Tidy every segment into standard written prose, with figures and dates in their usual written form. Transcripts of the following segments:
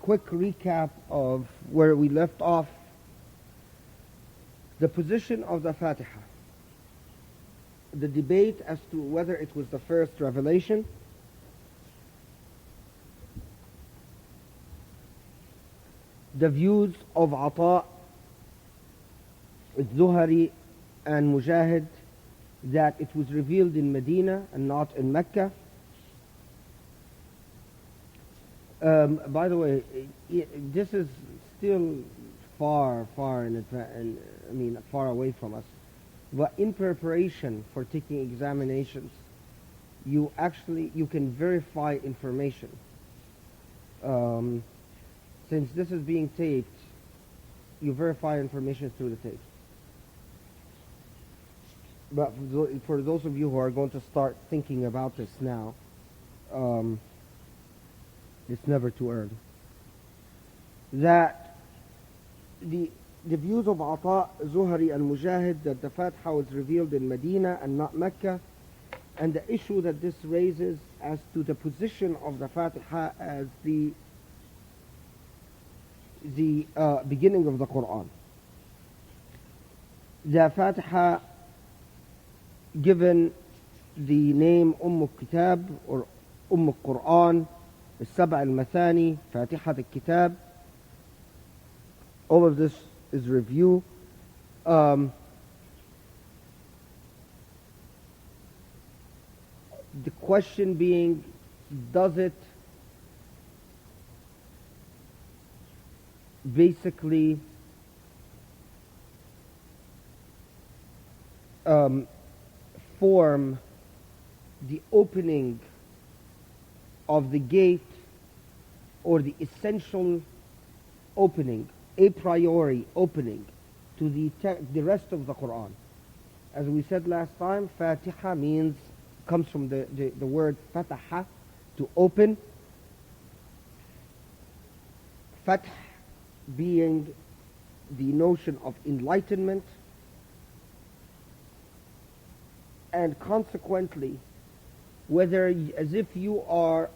quick recap of where we left off. The position of the Fatiha. The debate as to whether it was the first revelation. The views of Ata, Zuhari, and Mujahid that it was revealed in Medina and not in Mecca. By the way, this is still far away from us. But in preparation for taking examinations, you can verify information. Since this is being taped, you verify information through the tape. But for those of you who are going to start thinking about this now, it's never too early. That the views of Ata, Zuhari, and Mujahid that the Fatiha was revealed in Medina and not Mecca, and the issue that this raises as to the position of the Fatiha as the beginning of the Qur'an. The Fatiha, given the name Al-Kitab or Al-Qur'an, السبع المثاني, فاتحة الكتاب. All of this is review. The question being, does it basically form the opening of the gate, or the essential opening, a priori opening to the rest of the Qur'an? As we said last time, Fatiha comes from the word fataha, to open. Fath being the notion of enlightenment, and consequently, whether as if you are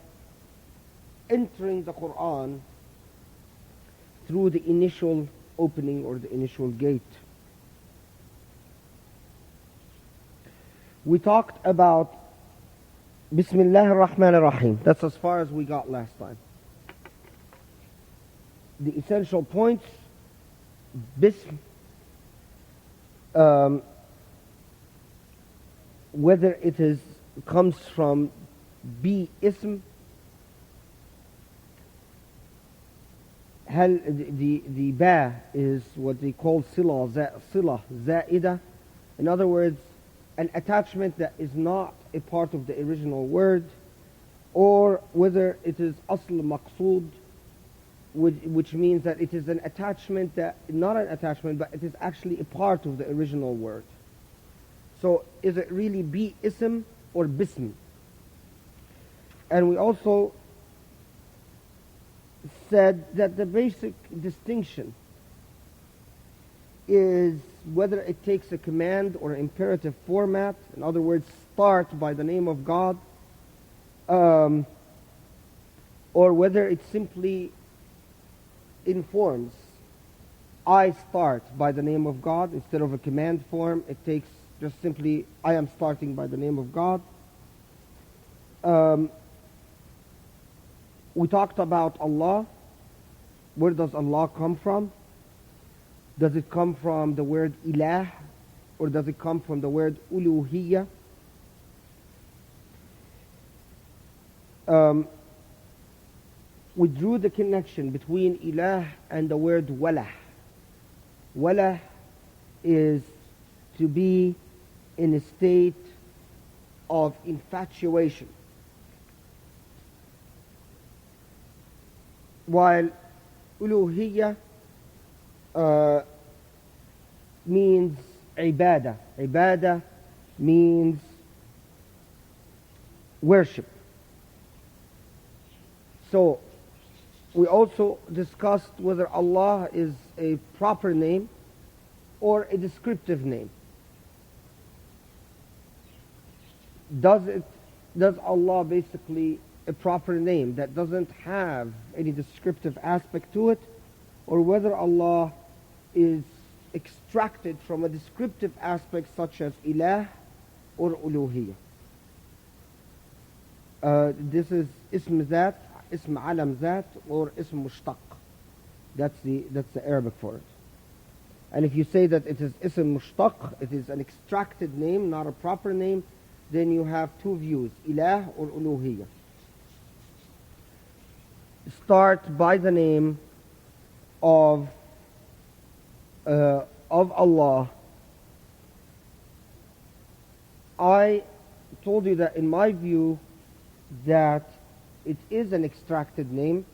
entering the Qur'an through the initial opening or the initial gate. We talked about Bismillah ar-Rahman ar-Rahim. That's as far as we got last time. The essential points: Bism, whether it comes from bi ism, the ba is what they call sila za'ida. In other words, an attachment that is not a part of the original word, or whether it is asl maqsood, which means that it is an attachment that, not an attachment, but it is actually a part of the original word. So is it really bi ism or bism? And we also said that the basic distinction is whether it takes a command or imperative format. In other words, start by the name of God, or whether it simply informs, I start by the name of God. Instead of a command form, it takes just simply, I am starting by the name of God. We talked about Allah. Where does Allah come from? Does it come from the word ilah, or does it come from the word uluhiyya? We drew the connection between ilah and the word walah. Walah is to be in a state of infatuation, while uluhiyya means ibadah. Ibadah means worship. So we also discussed whether Allah is a proper name or a descriptive name. Does Allah basically a proper name that doesn't have any descriptive aspect to it, or whether Allah is extracted from a descriptive aspect such as ilah or uluhiyah. This is ism zat, ism alam zat, or ism mushtaq. That's the Arabic for it. And if you say that it is ism mushtaq, it is an extracted name, not a proper name, then you have two views, ilah or uluhiyah. Start by the name of Allah. I told you that in my view that it is an extracted name,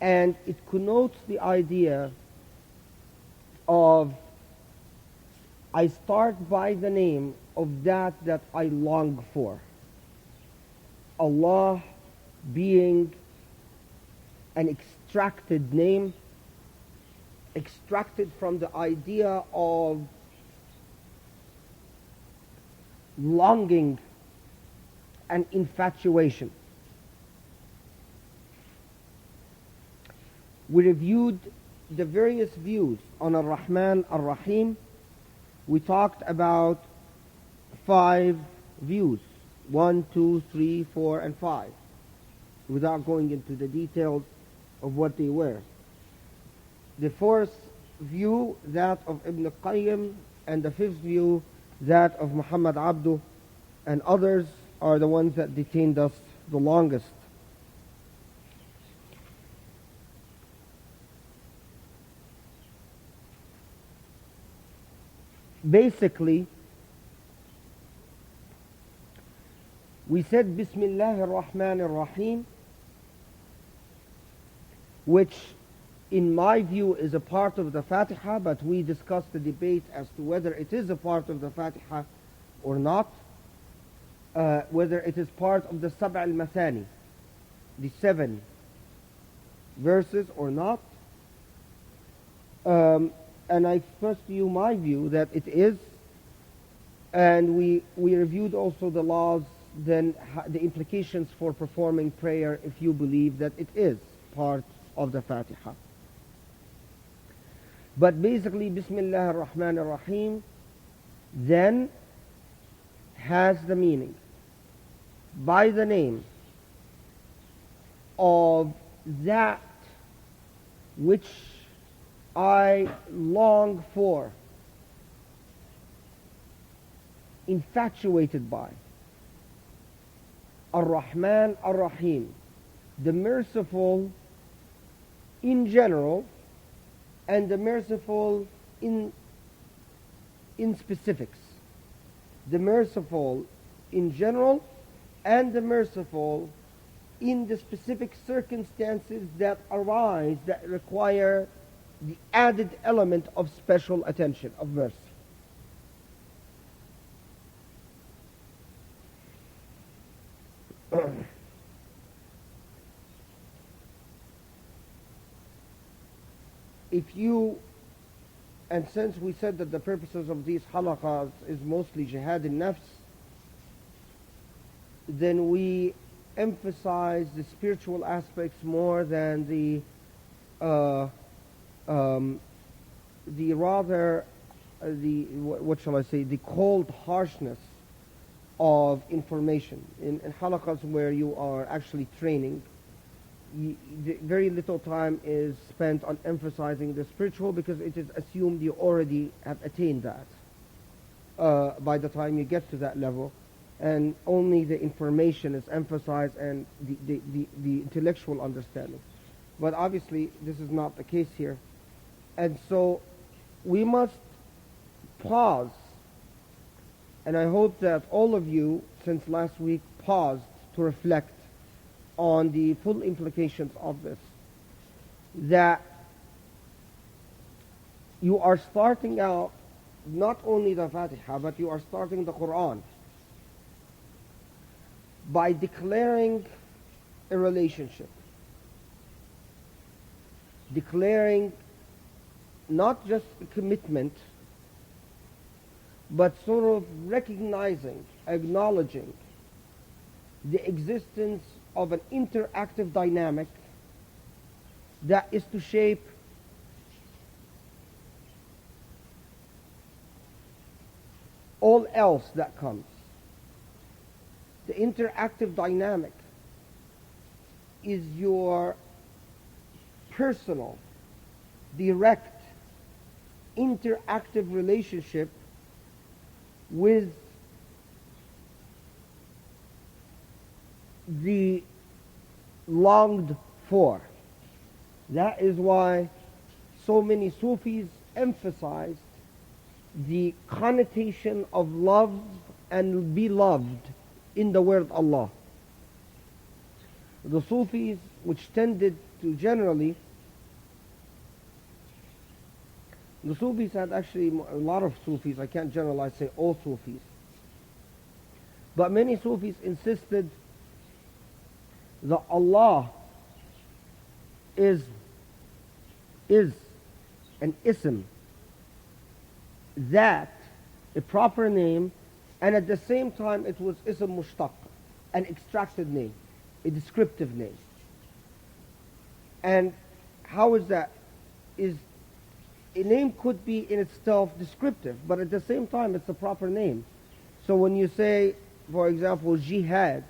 and it connotes the idea of I start by the name of that I long for. Allah being an extracted name, extracted from the idea of longing and infatuation. We reviewed the various views on Ar-Rahman, Ar-Rahim. We talked about 5 views, 1, 2, 3, 4, and 5, without going into the details of what they were. The 4th view, that of Ibn Qayyim, and the 5th view, that of Muhammad Abdu, and others are the ones that detained us the longest. Basically, we said Bismillah ar-Rahman ar-Rahim, which in my view is a part of the Fatiha, but we discussed the debate as to whether it is a part of the Fatiha or not, whether it is part of the Sab' al-Mathani, the 7 verses or not. And I expressed to you my view that it is, and we reviewed also the laws, then the implications for performing prayer if you believe that it is part of the Fatiha. But basically, Bismillah ar-Rahman ar-Rahim then has the meaning by the name of that which I long for, infatuated by. Ar-Rahman Ar-Rahim, the merciful in general and the merciful in specifics. The merciful in general and the merciful in the specific circumstances that arise that require the added element of special attention, of mercy. If you, and since we said that the purposes of these halaqas is mostly jihad in-nafs, then we emphasize the spiritual aspects more than the cold harshness of information. In halaqas where you are actually training, very little time is spent on emphasizing the spiritual, because it is assumed you already have attained that by the time you get to that level, and only the information is emphasized and the intellectual understanding. But obviously this is not the case here, and so we must pause, and I hope that all of you since last week paused to reflect on the full implications of this, that you are starting out not only the Fatiha, but you are starting the Qur'an by declaring a relationship, declaring not just a commitment, but sort of recognizing, acknowledging the existence of an interactive dynamic that is to shape all else that comes. The interactive dynamic is your personal, direct, interactive relationship with the longed for. That is why so many Sufis emphasized the connotation of love and beloved in the word Allah. The Sufis, which tended to generally, the Sufis had actually a lot of Sufis, I can't generalize, say all Sufis, but many Sufis insisted that Allah is an ism, that a proper name, and at the same time it was ism mushtaq, an extracted name, a descriptive name. And how is that? Is a name could be in itself descriptive, but at the same time it's a proper name. So when you say, for example, jihad,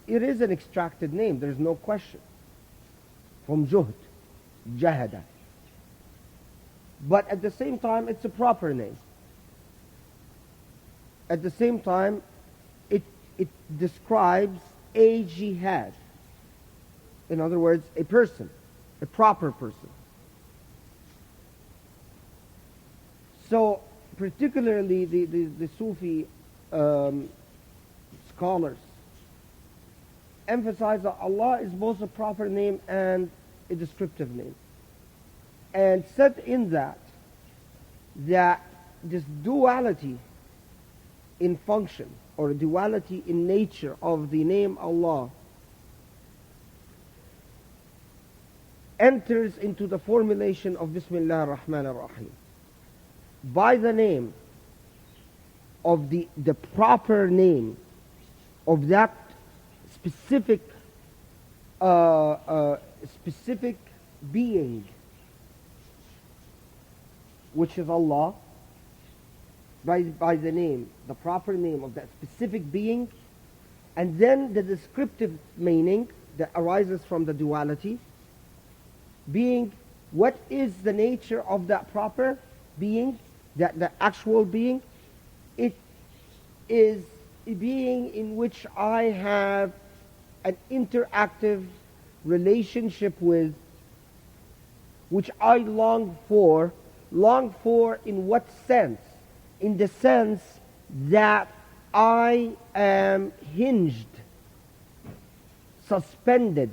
it is an extracted name, there's no question. From juhd, jahada. But at the same time, it's a proper name. At the same time, it describes a jihad. In other words, a person, a proper person. So, particularly the Sufi scholars emphasize that Allah is both a proper name and a descriptive name. And said in that this duality in function or duality in nature of the name Allah enters into the formulation of Bismillah ar-Rahman ar-Rahim. By the name of the proper name of that specific being, which is Allah, by the name, the proper name of that specific being, and then the descriptive meaning that arises from the duality, being what is the nature of that proper being, that the actual being. It is a being in which I have an interactive relationship with, which I long for. Long for in what sense? In the sense that I am hinged, suspended,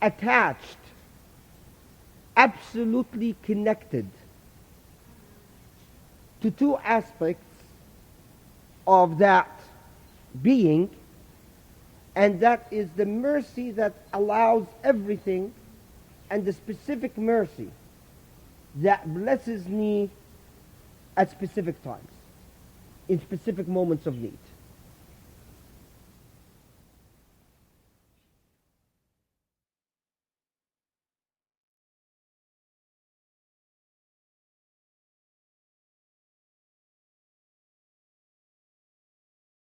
attached, absolutely connected to two aspects of that being, and that is the mercy that allows everything, and the specific mercy that blesses me at specific times, in specific moments of need.